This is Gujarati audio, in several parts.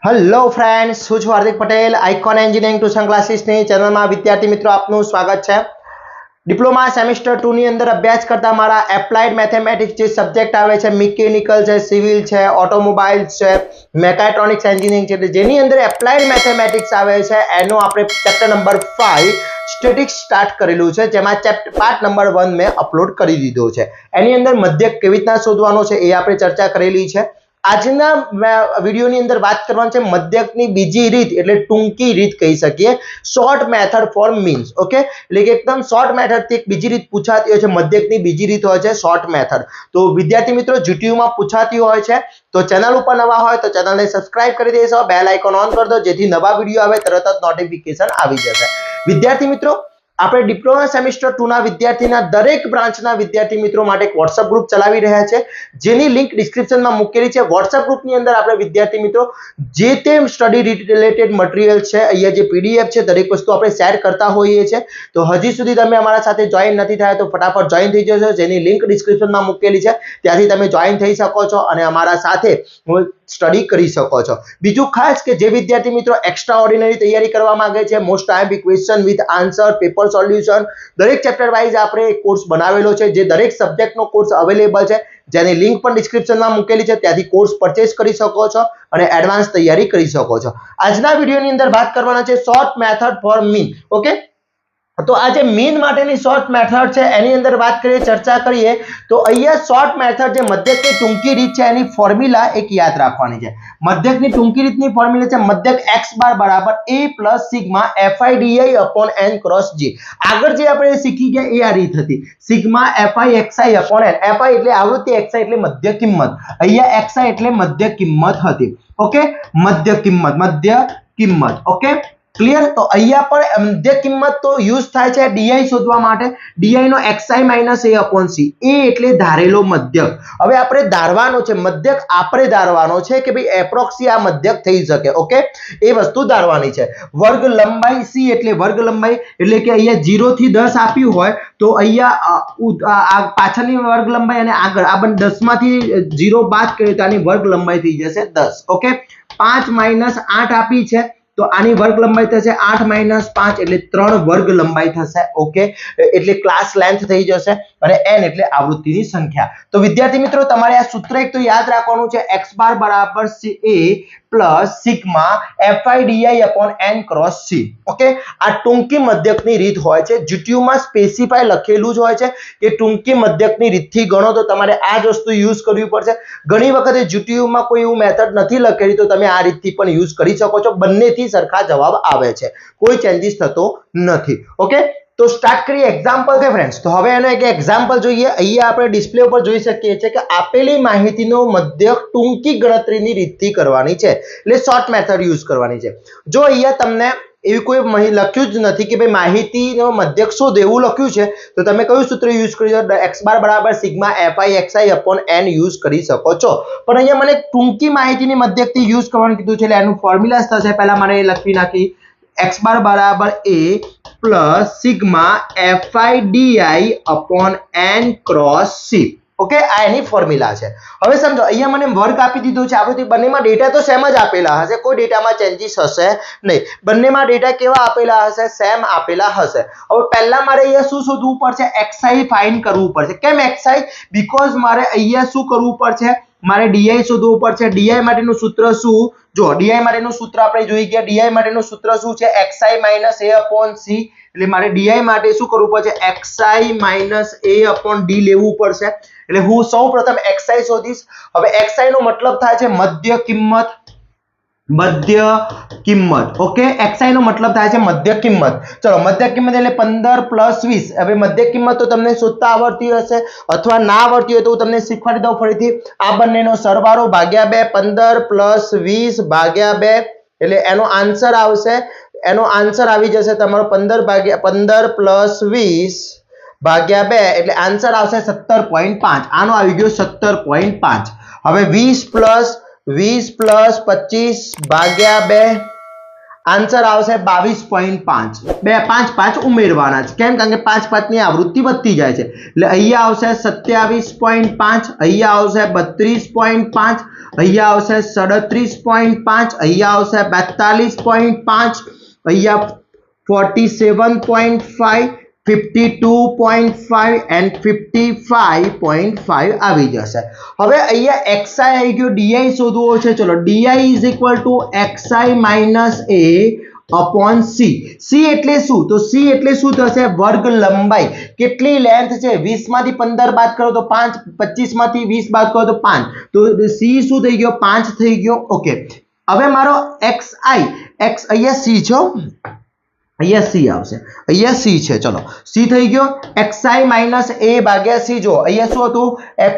હેલો ફ્રેન્ડ્સ, હું છું Hardik Patel, icon engineering tuition ક્લાસીસની ચેનલમાં વિદ્યાર્થી મિત્રો આપનું સ્વાગત છે। ડિપ્લોમા સેમેસ્ટર 2 ની અંદર અભ્યાસ કરતા મારા એપ્લાઇડ મેથેમેટિક્સ જે સબ્જેક્ટ આવે છે, મિકેનિકલ છે, સિવિલ છે, ઓટોમોબાઇલ્સ છે, મેકાટ્રોનિક્સ એન્જિનિયરિંગ છે, જેની અંદર એપ્લાઇડ મેથેમેટિક્સ આવે છે એનો આપણે ચેપ્ટર નંબર 5 સ્ટેટિક્સ સ્ટાર્ટ કરેલું છે, જેમાં ચેપ્ટર પાર્ટ નંબર 1 મેં અપલોડ કરી દીધો છે। એની અંદર મધ્યક કેવી રીતના શોધવાનો છે એ આપણે ચર્ચા કરેલી છે। આજના વિડિયોની અંદર વાત કરવાની છે મધ્યકની બીજી રીત, એટલે ટૂંકી રીત કહી શકીએ, short method for means. Okay, એટલે કે એકદમ શોર્ટ મેથડ થી એક બીજી રીત પૂછાતી હોય છે, મધ્યકની બીજી રીત હોય છે શોર્ટ મેથડ। તો વિદ્યાર્થી મિત્રો જીટીયુ માં પૂછાતી હોય છે, તો ચેનલ ઉપર નવા હોય તો ચેનલને સબસ્ક્રાઇબ કરી દેશો, બેલ આઇકોન ઓન કરી દો જેથી નવા વિડિયો આવે તરત જ નોટિફિકેશન આવી જશે। વિદ્યાર્થી મિત્રો, આપણે ડિપ્લોમા સેમેસ્ટર 2 ના વિદ્યાર્થીના દરેક બ્રાન્ચના વિદ્યાર્થી મિત્રો માટે એક WhatsApp ગ્રુપ ચલાવી રહ્યા છે, જેની લિંક ડિસ્ક્રિપ્શનમાં મૂકેલી છે। WhatsApp ગ્રુપની અંદર આપણે વિદ્યાર્થી મિત્રો જે તે સ્ટડી રિલેટેડ મટીરીયલ છે, અહીંયા જે PDF છે, દરેક વસ્તુ આપણે શેર કરતા હોઈએ છીએ। તો હજી સુધી તમે અમારા સાથે જોઈન નથી થયા તો ફટાફટ જોઈન થઈ જજો, જેની લિંક ડિસ્ક્રિપ્શનમાં મૂકેલી છે, ત્યાંથી તમે જોઈન થઈ શકો છો અને અમારા સાથે સ્ટડી કરી શકો છો। બીજું ખાસ કે જે વિદ્યાર્થી મિત્રો એક્સ્ટ્રા ઓર્ડિનરી તૈયારી કરવા માંગે છે, most time question with answer, paper solution, દરેક ચેપ્ટર વાઇઝ આપણે એક કોર્સ બનાવેલો છે, જે દરેક સબ્જેક્ટનો કોર્સ અવેલેબલ છે, જેની લિંક પણ ડિસ્ક્રિપ્શનમાં મૂકેલી છે, ત્યાંથી કોર્સ પરચેસ કરી શકો છો અને એડવાન્સ તૈયારી કરી શકો છો। આજના વિડિયોની અંદર વાત કરવાના છે short method for mean. Okay, તો આ જે મીન માટેની શોર્ટ મેથડ છે એની અંદર વાત કરીએ, ચર્ચા કરીએ તો અહીંયા શોર્ટ મેથડ જે મધ્યકની ટૂંકી રીત છે એની ફોર્મ્યુલા એક યાદ રાખવાની છે। મધ્યકની ટૂંકી રીતની ફોર્મ્યુલા છે મધ્યક x બાર બરાબર a plus sigma fi di upon n cross g। આગળ જે આપણે શીખી ગયા એ આ રીત હતી, sigma fi xi upon n। fi એટલે આવૃત્તિ, xi એટલે મધ્ય કિંમત, અહીંયા xi એટલે મધ્ય કિંમત હતી। ઓકે, મધ્ય કિંમત। Okay, clear. તો અહીંયા પણ મધ્ય કિંમત તો યુઝ થાય છે di શોધવા માટે, di નો xi minus a upon c, a એટલે ધારેલો મધ્યક। હવે આપણે ધારવાનો છે મધ્યક, આપણે ધારવાનો છે કે ભાઈ એપ્રોક્સી આ મધ્યક થઈ શકે। ઓકે, એ વસ્તુ ધારવાની છે। વર્ગ લંબાઈ c એટલે વર્ગ લંબાઈ, એટલે કે અહીંયા 0 થી 10 આપ્યું હોય તો અહીંયા પાછળની વર્ગ લંબાઈ અને આગળ આ બંને 10 માંથી 0 બાદ કરીએ તો આની વર્ગ લંબાઈ થઈ જશે 10। ઓકે, 5 માઈનસ 8 આપી છે તો આની વર્ગ લંબાઈ થશે 8 માઈનસ 5 એટલે 3 વર્ગ લંબાઈ થશે। ઓકે, એટલે ક્લાસ લેન્થ થઈ જશે અને n એટલે આવૃત્તિની સંખ્યા। તો વિદ્યાર્થી મિત્રો તમારે આ સૂત્ર એક તો યાદ રાખવાનું છે, x બાર બરાબર a plus sigma fi di upon n cross c। Okay, આ ટૂંકી મધ્યકની રીત હોય છે, જીટીયુ માં સ્પેસિફાઈ લખેલું જ હોય છે કે ટૂંકી મધ્યકની રીતથી ગણો તો તમારે આ જ વસ્તુ યુઝ કરવી પડશે। ઘણી વખતે જીટીયુ માં કોઈ એવું મેથડ નથી લખેલી તો તમે આ રીતથી પણ યુઝ કરી શકો છો, બંનેથી સરખા જવાબ આવે છે, કોઈ ચેન્જીસ થતો નથી। ઓકે, તો સ્ટાર્ટ કરીએ એક્ઝામ્પલ છે ફ્રેન્ડ્સ। તો હવે એનો એક એક્ઝામ્પલ જોઈએ। અહીંયા આપણે ડિસ્પ્લે ઉપર જોઈ શકીએ છીએ કે આપેલી માહિતીનો મધ્યક ટૂંકી ગણતરીની રીતથી કરવાની છે, એટલે શોર્ટ મેથડ યુઝ કરવાની છે। જો અહીંયા તમને એવી કોઈ લખ્યું જ નથી કે ભાઈ માહિતીનો મધ્યક શોધ એવું લખ્યું છે તો તમે કયું સૂત્ર યુઝ કરી શકો? x બાર બરાબર sigma fi xi upon n use કરી શકો છો, પણ અહીંયા મને ટૂંકી માહિતીની મધ્યકથી યુઝ કરવાનું કીધું છે એટલે એનું ફોર્મ્યુલા થશે, પહેલા મને એ લખી નાખી, x બાર બરાબર a plus sigma fi di upon n cross c। Okay, આ એની ફોર્મ્યુલા છે। હવે સમજો અહીંયા મને વર્ગ આપી દીધો છે, આવૃત્તિ બંનેમાં ડેટા તો સેમ જ આપેલા હશે, કોઈ ડેટામાં ચેન્જીસ હશે નહીં, બંનેમાં ડેટા કેવા આપેલા હશે? સેમ આપેલા હશે। હવે પહેલા મારે અહીંયા શું શોધવું પડશે? xi ફાઇન્ડ કરવું પડશે। કેમ xi? બીકોઝ મારે અહીંયા શું કરવું પડશે? મારે di શોધવું પડશે। di માટેનું સૂત્ર શું? જો di માટેનું સૂત્ર આપણે જોઈ ગયા, di માટેનું સૂત્ર શું છે? xi minus a upon c, એટલે મારે di માટે શું કરવું પડશે? xi minus a upon d લેવું પડશે। એટલે હું સૌપ્રથમ xi શોધીશ। હવે xi નો મતલબ થાય છે મધ્ય કિંમત, ઓકે, xi નો મતલબ થાય છે મધ્ય કિંમત। ચલો, મધ્ય કિંમત એટલે 15 પ્લસ 20। હવે મધ્ય કિંમત તો તમને શોધતા આવડતી હશે અથવા ના આવડતી હોય તો હું તમને શીખવાડી દઉં ફરીથી। આ બંનેનો સરવાળો ભાગ્યા 2, 15 પ્લસ 20 ભાગ્યા 2 એટલે એનો આન્સર આવશે, એનો આન્સર આવી જશે તમારો 15 પ્લસ 20 ભાગ્યા 2 એટલે આન્સર આવશે 17.5। આનો આવી ગયો 17.5। હવે 20 પ્લસ 25 ભાગ્યા 2 આન્સર આવશે 22.5 બે 5 5 ઉમેરવાના છે કેમ કારણ કે 5 5 ની આવૃત્તિ વધતી જાય છે એટલે અહીંયા આવશે 27.5 અહીંયા આવશે 32.5 અહીંયા આવશે 37.5 અહીંયા આવશે 42.5 અહીંયા 47.5 52.5 and 55.5 આવી જશે હવે અહીંયા xi આવી ગયો di શોધવો છે ચલો di is equal to xi minus a upon c c એટલે શું તો c એટલે શું થશે વર્ગ લંબાઈ કેટલી લેન્થ છે 20 માંથી 15 બાદ કરો તો 5 25 માંથી 20 બાદ કરો તો 5 તો c શું થઈ ગયો 5 થઈ ગયો ઓકે હવે મારો xi x અહીંયા c છે અહીંયા c આવશે અહીંયા c છે ચલો c થઈ ગયો xi minus a ભાગ્યા c જો અહીંયા શું હતું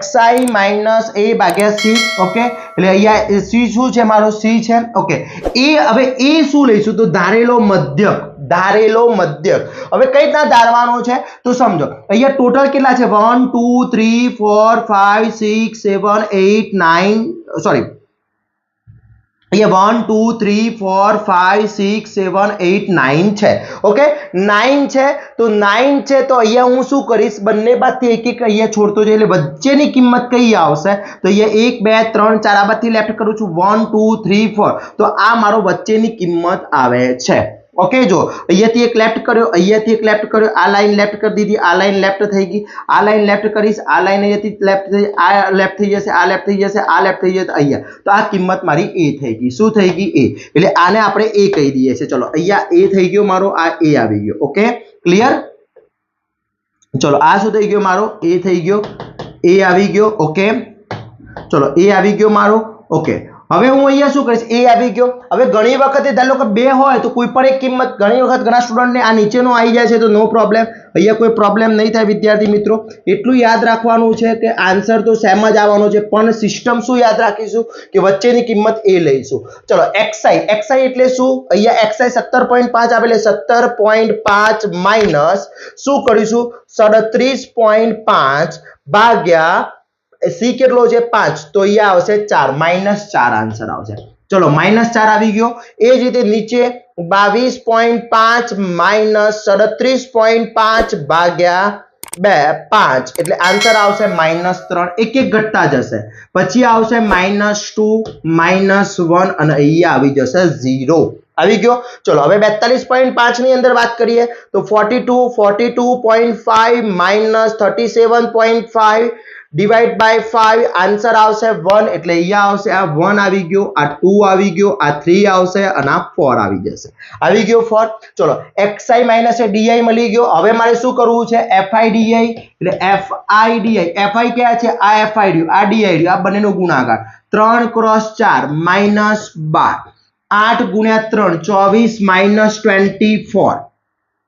xi minus a ભાગ્યા c ઓકે એટલે અહીંયા c શું છે મારો c છે ઓકે a હવે a શું લઈશું તો ધારેલો મધ્યક હવે કઈ રીતના ધારવાનો છે તો સમજો અહીંયા ટોટલ કેટલા છે 1 2 3 4 5 6 7 8 9 સોરી અહીંયા 1 2 3 4 5 6 7 8 9 છે ઓકે 9 છે તો 9 છે તો અહીંયા હું શું કરીશ બંને બાજુથી એક એક અહીંયા છોડતો જઈએ એટલે વચ્ચેની કિંમત કઈ આવશે તો અહીંયા 1 2 3 4 આ બાજુથી લેફ્ટ કરું છું 1 2 3 4 તો આ મારો વચ્ચેની કિંમત આવે છે ઓકે જો અહીંયાથી એક લેફ્ટ કર્યો અહીંયાથી એક લેફ્ટ કર્યો આ લાઈન લેફ્ટ કરી દીધી આ લાઈન લેફ્ટ થઈ ગઈ આ લાઈન લેફ્ટ કરીશ આ લાઈન અહીંયાથી લેફ્ટ થઈ આ લેફ્ટ થઈ જશે આ લેફ્ટ થઈ જશે આ લેફ્ટ થઈ જશે અહીંયા તો આ કિંમત મારી a થઈ ગઈ શું થઈ ગઈ a એટલે આને આપણે a કહી દઈએ છે ચલો અહીંયા a થઈ ગયો મારો આ a આવી ગયો ઓકે ક્લિયર ચલો આ શું થઈ ગયો મારો a થઈ ગયો a આવી ગયો ઓકે ચલો a આવી ગયો મારો ઓકે હવે હું અહીંયા શું કરીશ a આવી ગયો હવે ઘણી વખતે ધારો કે બે હોય તો કોઈ પણ એક કિંમત ઘણી વખત ઘણા સ્ટુડન્ટને આ નીચેનો આવી જાય છે તો નો પ્રોબ્લેમ અહીંયા કોઈ પ્રોબ્લેમ નહીં થાય વિદ્યાર્થી મિત્રો એટલું યાદ રાખવાનું છે કે આન્સર તો સેમ જ આવવાનો છે પણ સિસ્ટમ શું યાદ રાખીશું કે વચ્ચેની કિંમત a લઈશું ચલો xi એટલે શું અહીંયા xi 17.5 આવે એટલે 17.5 માઈનસ શું કરીશું 37.5 ભાગ્યા c કેટલો છે 5 તો અહીંયા આવશે 4 -4 આન્સર આવશે ચલો -4 આવી ગયો એ જ રીતે નીચે 22.5 માઈનસ 37.5 ભાગ્યા 5 એટલે આન્સર આવશે -3 એક એક ઘટતા જશે પછી આવશે -2 -1 અને અહીંયા આવી જશે 0 આવી ગયો ચલો હવે 42.5 ની અંદર વાત કરીએ તો 42.5 minus 37.5 divide by 5 આન્સર આવશે 1 એટલે અહીંયા આવશે આ 1 આવી ગયો આ 2 આવી ગયો આ 3 આવશે અને આ 4 આવી જશે આવી ગયો 4 ચલો xi minus di મળી ગયો હવે મારે શું કરવું છે fidi એટલે fidi fi ક્યાં છે આ fidi આ di આ બંનેનો ગુણાકાર 3 × 4 -12 8 × 3 24 -24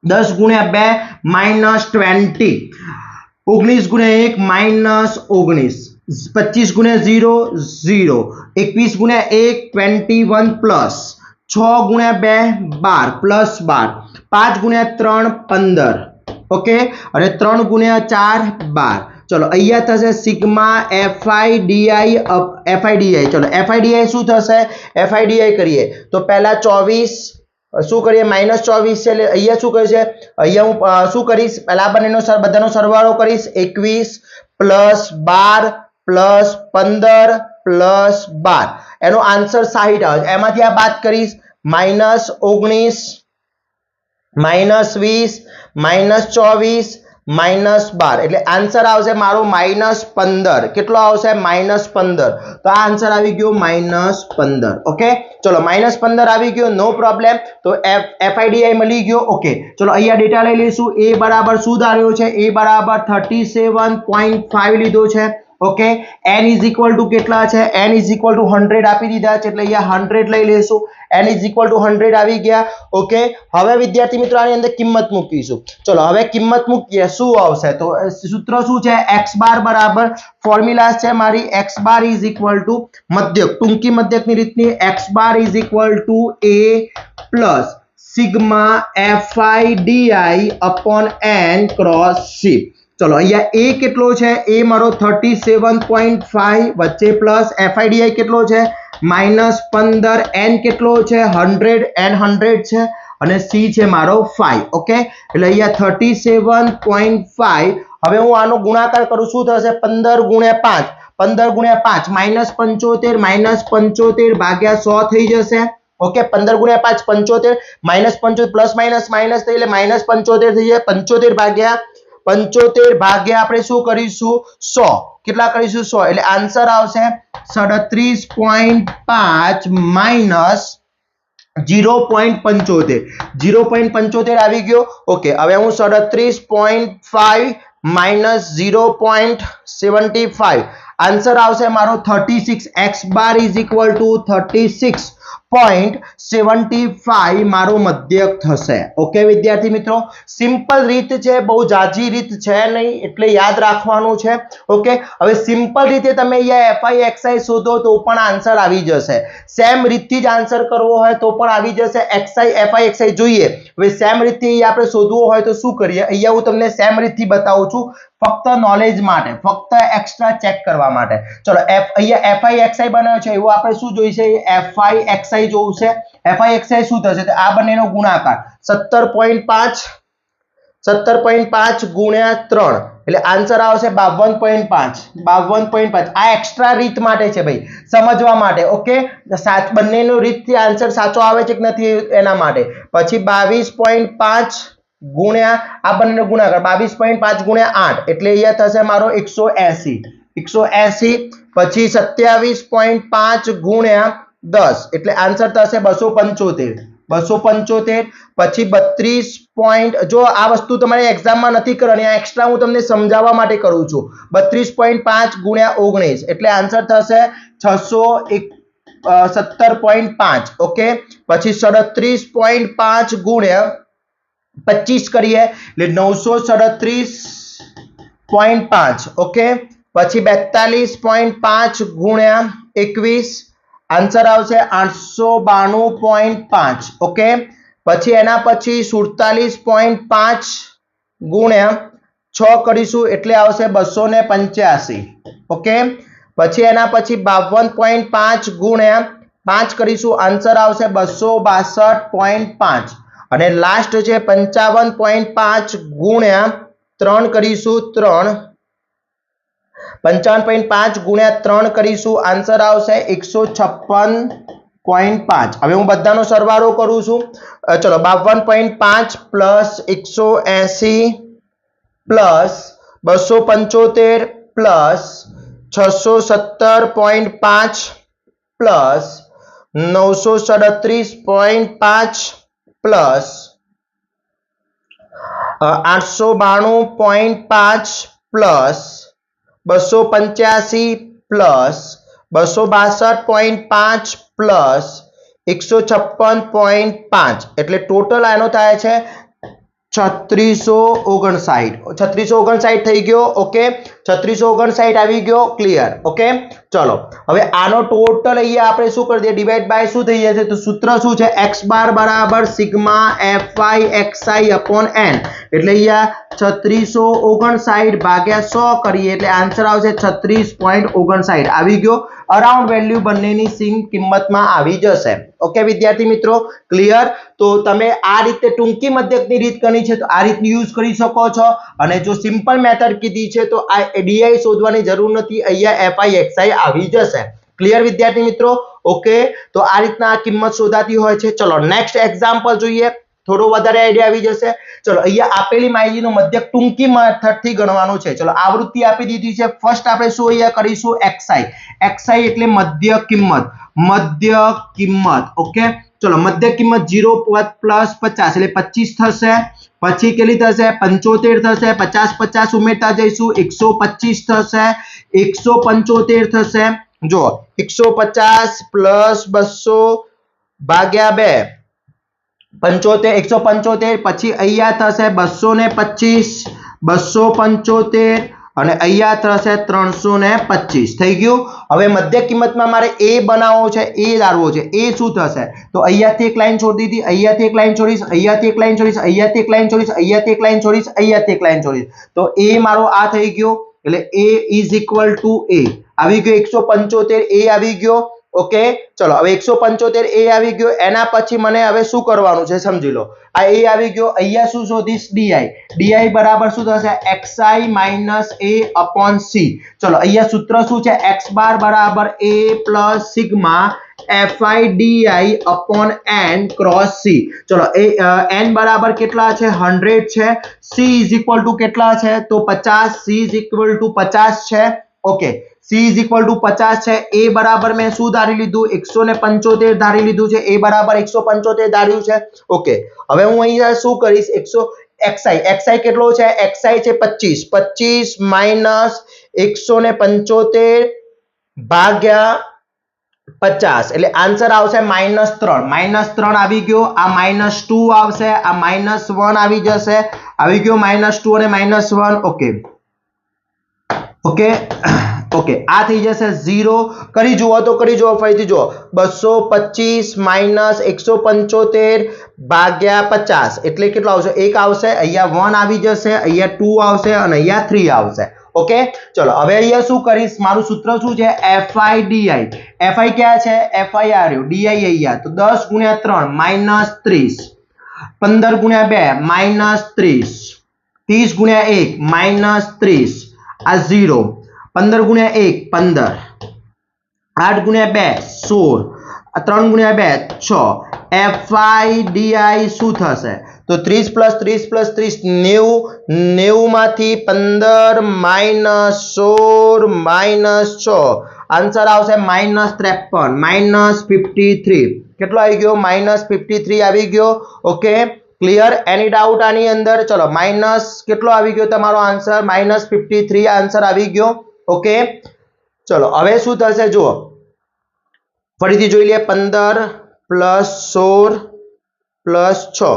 10 × 2 -20 19 × 1 -19 25 × 0 0 21 × 1 21 પ્લસ 6 × 2 12 પ્લસ 12 5 × 3 15 ઓકે અને 3 × 4 12 ચલો અહીંયા થશે સિગ્મા fidi ચલો fidi શું થશે fidi કરીએ તો પહેલા 24 શું કરીએ -24 છે એટલે અહીંયા શું કહે છે અહીંયા હું શું કરીશ પહેલા બંનેનો બધાનો સરવાળો કરીશ 21 + 12 + 15 + 12 એનો આન્સર 60 આવે છે એમાંથી આ બાદ કરીશ -19 -20 -24 -12 એટલે આન્સર આવશે મારો -15 કેટલો આવશે -15 તો આ આન્સર આવી ગયો -15 ઓકે ચલો -15 આવી ગયો નો પ્રોબ્લેમ તો fidi મળી ગયો ઓકે ચલો અહીંયા ડેટા લઈ લઈશું a બરાબર શું ધાર્યો છે a બરાબર 37.5 લીધો છે okay n is equal to કેટલા છે n is equal to 100 આપી દીધા છે એટલે અહીંયા 100 લઈ લેશું n is equal to 100 આવી ગયા ઓકે હવે વિદ્યાર્થી મિત્રો આની અંદર કિંમત મૂકીશું ચલો હવે કિંમત મૂકીએ શું આવશે તો સૂત્ર શું છે x બાર બરાબર ફોર્મ્યુલા છે મારી x bar is equal to મધ્યક ટૂંકી મધ્યકની રીતની x bar is equal to a plus sigma fidi upon n cross c ચલો અહીંયા a કેટલો છે, a મારો 37.5 વચ્ચે પ્લસ FIDI કેટલો છે -15, n કેટલો છે 100 n 100 છે અને c છે મારો 5. ઓકે, એટલે અહીંયા 37.5. હવે હું આનો ગુણાકાર કરું, શું થશે 15 × 5, 15 × 5 -75 ભાગ્યા 100 થઈ જશે. ઓકે, 15 × 5 75, -75 પ્લસ માઇનસ માઇનસ થઈ એટલે -75 થઈ જાય. 75 ભાગ્યા આપણે શું કરીશું 100, કેટલા કરીશું 100, એટલે આન્સર આવશે 37.5 માઇનસ 0.75, 0.75 આવી ગયો. ઓકે, હવે હું 37.5 માઇનસ 0.75, આન્સર આવશે મારો 36. x bar is equal to 36.75 મારો મધ્યક થશે. ઓકે વિદ્યાર્થી મિત્રો, સિમ્પલ રીત છે, બહુ જાજી રીત છે નહીં, એટલે યાદ રાખવાનું છે. ઓકે, હવે સિમ્પલ રીતે તમે અહીંયા FI XI શોધો તો પણ આન્સર આવી જશે. સેમ રીતથી જ આન્સર કરવો હોય તો પણ આવી જશે. FI XI જોઈએ. હવે સેમ રીતથી આપણે શોધવું હોય તો શું કરીએ, અહીંયા હું તમને સેમ રીતથી બતાવું છું, ફક્ત નોલેજ માટે, ફક્ત એક્સ્ટ્રા ચેક કરવા માટે. ચલો અહીંયા FI XI બનાવ્યો છે, એવું આપણે શું જોઈશે, FI XI જોવું છે. FI XI શું થશે, આ બંનેનો ગુણાકાર 17.5 ગુણ્યા 3 એટલે આન્સર આવશે 52.5. આ એક્સ્ટ્રા રીત માટે છે ભાઈ, સમજવા માટે. ઓકે, બંનેનો રીતથી આન્સર સાચો આવે છે કે નથી એના માટે. પછી 22.5 ગુણ્યા આ બંનેનો ગુણાકાર 22.5 ગુણ્યા 8 એટલે અહીંયા થશે મારો 180. પછી 27.5 ગુણ્યા 10 એટલે આન્સર થશે 275. પછી 32. જો આ વસ્તુ તમારે એક્ઝામમાં નથી કરવાની, આ એક્સ્ટ્રા હું તમને સમજાવવા માટે કરું છું. 32.5 ગુણ્યા 19 એટલે આન્સર થશે 617.5. ઓકે, પછી 37.5 ગુણ્યા 25 કરીએ એટલે 937.5. ઓકે, પછી 42.5 ગુણ્યા 21 આન્સર આવશે 892.5. ઓકે, પછી એના પછી 47.5 ગુણ્યા 6 કરીશું એટલે આવશે 285. ઓકે, પછી એના પછી 52.5 ગુણ્યા 5 કરીશું, આન્સર આવશે 262.5. અને લાસ્ટ છે 55.5 ગુણ્યા 3 કરીશું, 55.5 ગુણ્યા 3 કરીશું, આન્સર આવશે 156.5. હવે હું બધાનો સરવાળો કરું છું. ચલો 52.5 plus 180 plus 275 plus 617.5 plus 937.5 plus 892.5 plus 285 plus 262.5 plus 156.5 એટલે ટોટલ આનો થાય છે 3659 થઈ ગયો. ઓકે, 3659 આવી ગયો. ક્લિયર. ઓકે, ચલો હવે આનો ટોટલ અહીંયા આપણે શું કરી દઈએ, ડિવાઈડ બાય શું થઈ જશે, તો સૂત્ર શું છે, x બાર બરાબર sigma FI XI upon n. એટલે અહીંયા 3659 ભાગ્યા 100 કરીએ એટલે આન્સર આવશે 36.59 આવી ગયો. અરાઉન્ડ વેલ્યુ બંનેની સેમ કિંમતમાં આવી જશે. ઓકે વિદ્યાર્થી મિત્રો, ક્લિયર. તો તમે આ રીતે ટૂંકી મધ્યકની રીત કરી છે તો આ રીતની યુઝ કરી શકો છો, અને જો સિમ્પલ મેથડ કીધી છે તો આ DI શોધવાની જરૂર નથી, અહીંયા FI XI આવી જશે. ક્લિયર વિદ્યાર્થી મિત્રો. ઓકે, તો આ રીતના કિંમત શોધાતી હોય છે. ચલો નેક્સ્ટ એક્ઝામ્પલ જોઈએ, થોડો વધારે આઈડિયા આવી જશે. ચલો અહીંયા આપેલી માહિતીનો મધ્યક ટૂંકી મેથડથી ગણવાનું છે. ચલો આવૃત્તિ આપી દીધી છે. ફર્સ્ટ આપણે શું અહીંયા કરીશું, XI એટલે મધ્ય કિંમત. ઓકે, ચલો મધ્ય કિંમત 0 પ્લસ 50 એટલે 25 થશે. પછી કેટલી થશે, 75 થશે. 50 ઉમેરતા જઈશું 125 થશે. 175 થશે. જો 150 પ્લસ 200 ભાગ્યા 2 175. પછી અહીંયા થશે 225, 275 અને અહીંયા થશે 325 થઈ ગયું। હવે મધ્ય કિંમતમાં મારે a બનાવવો છે, a ધારવો છે। a શું થશે તો અહીંયાથી એક લાઈન છોડી દીધી, અહીંયાથી એક લાઈન છોડીશ, અહીંયાથી એક લાઈન છોડીશ, અહીંયાથી એક લાઈન છોડીશ, અહીંયાથી એક લાઈન છોડીશ, અહીંયાથી એક લાઈન છોડીશ, તો a મારો આ થઈ ગયો। એટલે a is equal to a આવી ગયો 175 a આવી ગયો। ઓકે ચલો હવે 175 a આવી ગયો। એના પછી મને હવે શું કરવાનું છે સમજી લો। આ a આવી ગયો, અહીંયા શું શોધીશ di, di બરાબર શું થશે xi minus a upon c। ચલો અહીંયા સૂત્ર શું છે x બાર બરાબર a plus sigma fi di upon n cross c। ચલો n બરાબર કેટલા છે 100 છે, c ઇઝ ઇક્વલ ટુ કેટલા છે તો 50, c ઇઝ ઇક્વલ ટુ 50 છે। Okay c is equal to 50 છે। a બરાબર મેં શું ધારી લીધું 175 ધારી લીધું છે, a બરાબર 175 ધાર્યું છે। ઓકે હવે હું અહીંયા શું કરીશ xi કેટલો છે xi છે 25, 25 માઈનસ 175 ભાગ્યા 50 એટલે આન્સર આવશે -3 આવી ગયો। આ -2 આવશે, આ -1 આવી જશે, આવી ગયો -2 અને -1। ઓકે ઓકે ઓકે આ થઈ જશે 0। કરી જુઓ તો કરી જુઓ, ફરીથી જુઓ 225 માઈનસ 175 ભાગ્યા 50 એટલે કેટલો આવશે 1 આવશે, અહીંયા 1 આવી જશે, અહીંયા 2 આવશે અને અહીંયા 3 આવશે। ઓકે ચલો હવે અહીંયા શું કરીશ, મારું સૂત્ર શું છે fi di, fi ક્યાં છે fi આ રહ્યું, di અહીંયા તો 10 ગુણ્યા 3 -30, 15 ગુણ્યા 2 -30, 30 ગુણ્યા 1 -30, આ 0, 15 ગુણ્યા 1 15, 8 ગુણ્યા 2 16, 3 ગુણ્યા 2 6, fi di શું થશે તો 30 પ્લસ 30 પ્લસ 30 90, 90 માંથી 15 માઈનસ 16 માઈનસ 6 આન્સર આવશે -53 -53 કેટલો આવી ગયો -53 આવી ગયો। ઓકે ક્લિયર, એની ડાઉટ આની અંદર? ચલો માઈનસ કેટલો આવી ગયો તમારો આન્સર -53 આન્સર આવી ગયો। ઓકે ચલો હવે શું થશે જુઓ ફરીથી જોઈ લઈએ, 15 પ્લસ 16 પ્લસ 6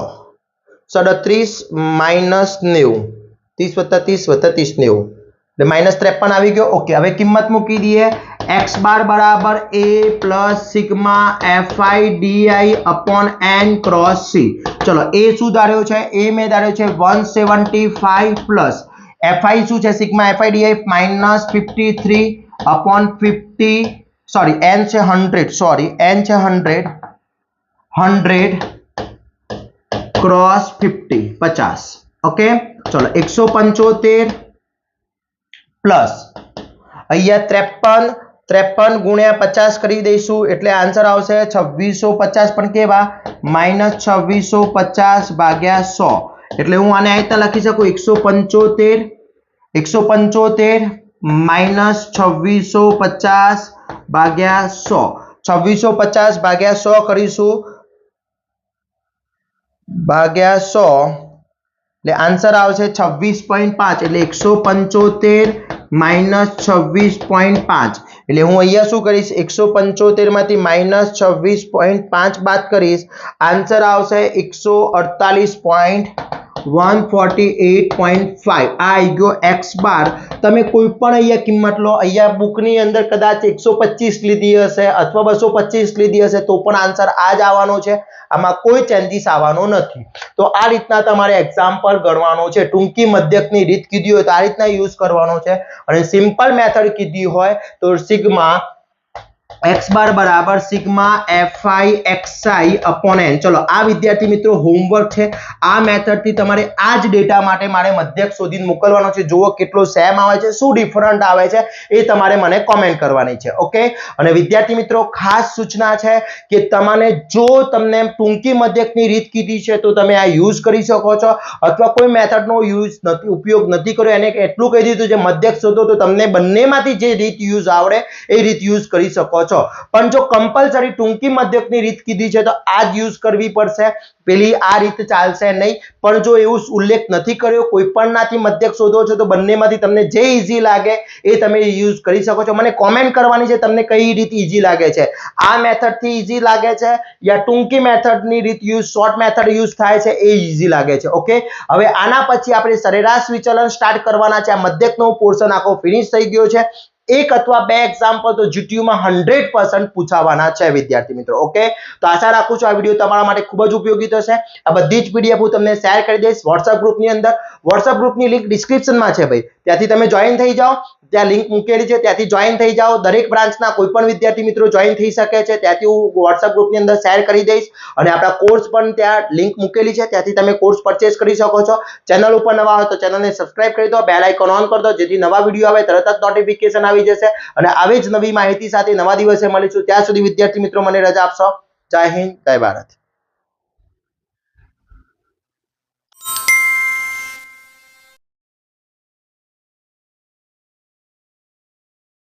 37 માઈનસ 90, 30 વત્તા 30 વત્તા 30 90 એટલે -53 આવી ગયો। ઓકે હવે કિંમત મૂકી દઈએ, x બાર બરાબર a plus sigma fi di upon n cross c। ચલો a શું ધાર્યો છે, a મેં ધાર્યો છે 175 પ્લસ fi શું છે sigma fi di -53 upon 50 sorry n છે 100, સોરી n છે 100 ક્રોસ 50। ઓકે ચલો 175 પ્લસ અહીંયા 53 ગુણ્યા 50 કરી દઈશું એટલે આન્સર આવશે 2650 પણ કેવા -2650 ભાગ્યા 100 એટલે હું આને આ રીતે લખી શકું 175 માઈનસ 2650 ભાગ્યા 100, 2650 ભાગ્યા 100 કરીશું ભાગ્યા 100 એટલે આન્સર આવશે 26.5 એટલે 175 માઈનસ 26.5 એટલે હું અહીંયા શું કરીશ 175 માંથી -26.5 બાદ કરીશ, આન્સર આવશે 148.5 આ આવી ગયો x બાર। તમે કોઈ પણ અહીંયા કિંમત લો, અહીંયા બુકની અંદર કદાચ 125 લીધી હશે અથવા 225 લીધી હશે તો પણ આન્સર આ જ આવવાનો છે, આમાં કોઈ ચેન્જીસ આવવાનો નથી। તો આ રીતના તમારે એક્ઝામ્પલ ગણવાનો છે, ટૂંકી મધ્યકની રીત કીધી હોય તો આ રીતના યુઝ કરવાનો છે, અને સિમ્પલ મેથડ કીધી હોય તો સિગ્મા x બાર બરાબર sigma fi xi upon n। ચલો આ વિદ્યાર્થી મિત્રો હોમવર્ક છે, આ મેથડ થી તમારે આ જ ડેટા માટે મારે મધ્યક શોધીને મોકલવાનો છે। જુઓ કેટલો સેમ આવે છે, શું ડિફરન્ટ આવે છે એ તમારે મને કોમેન્ટ કરવાની છે। ઓકે અને વિદ્યાર્થી મિત્રો ખાસ સૂચના છે કે તમને જો તમને ટૂંકી મધ્યકની રીત કીધી છે તો તમે આ યુઝ કરી શકો છો, અથવા કોઈ મેથડનો ઉપયોગ નથી કર્યો એને એટલું કહી દીધું છે મધ્યક શોધો તો તમને બંનેમાંથી જે રીત યુઝ આવડે એ રીત યુઝ કરી શકો શકો છો. પણ જો કમ્પલસરી ટૂંકી મધ્યકની રીત કીધી છે તો આ જ યુઝ કરવી પડશે, પેલી આ રીત ચાલશે નહીં. પણ જો એવું ઉલ્લેખ નથી કર્યો, કોઈ પણનાથી મધ્યક શોધો છો તો બંનેમાંથી તમને જે ઈઝી લાગે એ તમે યુઝ કરી શકો છો. મને કોમેન્ટ કરવાની છે તમને કઈ રીત ઈઝી લાગે છે, આ મેથડથી ઈઝી લાગે છે યા ટૂંકી મેથડની રીત શોર્ટ મેથડ યુઝ થાય છે એ ઈઝી લાગે છે. ઓકે, હવે આના પછી આપણે સરેરાશ વિચલન સ્ટાર્ટ કરવાના છે. આ મધ્યકનો પોર્શન આખો ફિનિશ થઈ ગયો છે. એક અથવા બે એક્ઝામ્પલ તો જીટીયુમાં 100% પૂછાવાના છે વિદ્યાર્થી મિત્રો. ઓકે, તો આશા રાખું છું આ વિડીયો તમારા માટે ખૂબ જ ઉપયોગી થશે. આ બધી જ પીડીએફ હું તમને શેર કરી દઈશ વોટ્સએપ ગ્રુપની અંદર. વોટ્સએપ ગ્રુપની લિંક ડિસ્ક્રિપ્શનમાં છે ભાઈ, ત્યાંથી તમે જોઈન થઈ જાઓ. ત્યાં લિંક મૂકેલી છે, ત્યાંથી જોઈન થઈ જાઓ. દરેક બ્રાન્ચના કોઈ પણ વિદ્યાર્થી મિત્રો જોઈન થઈ શકે છે. ત્યાંથી હું વોટ્સએપ ગ્રુપની અંદર શેર કરી દઈશ અને આપણા કોર્સ પણ ત્યાં લિંક મૂકેલી છે, ત્યાંથી તમે કોર્સ પરચેસ કરી શકો છો. ચેનલ ઉપર નવા હોય તો ચેનલને સબસ્ક્રાઇબ કરી દો, બેલ આઇકોન ઓન કરી દો, જેથી નવા વિડીયો આવે તરત જ નોટિફિકેશન આવી જશે. અને આવી જ નવી માહિતી સાથે નવા દિવસે મળીશું. ત્યાં સુધી વિદ્યાર્થી મિત્રો મને રજા આપશો. જય હિન્દ, જય ભારત.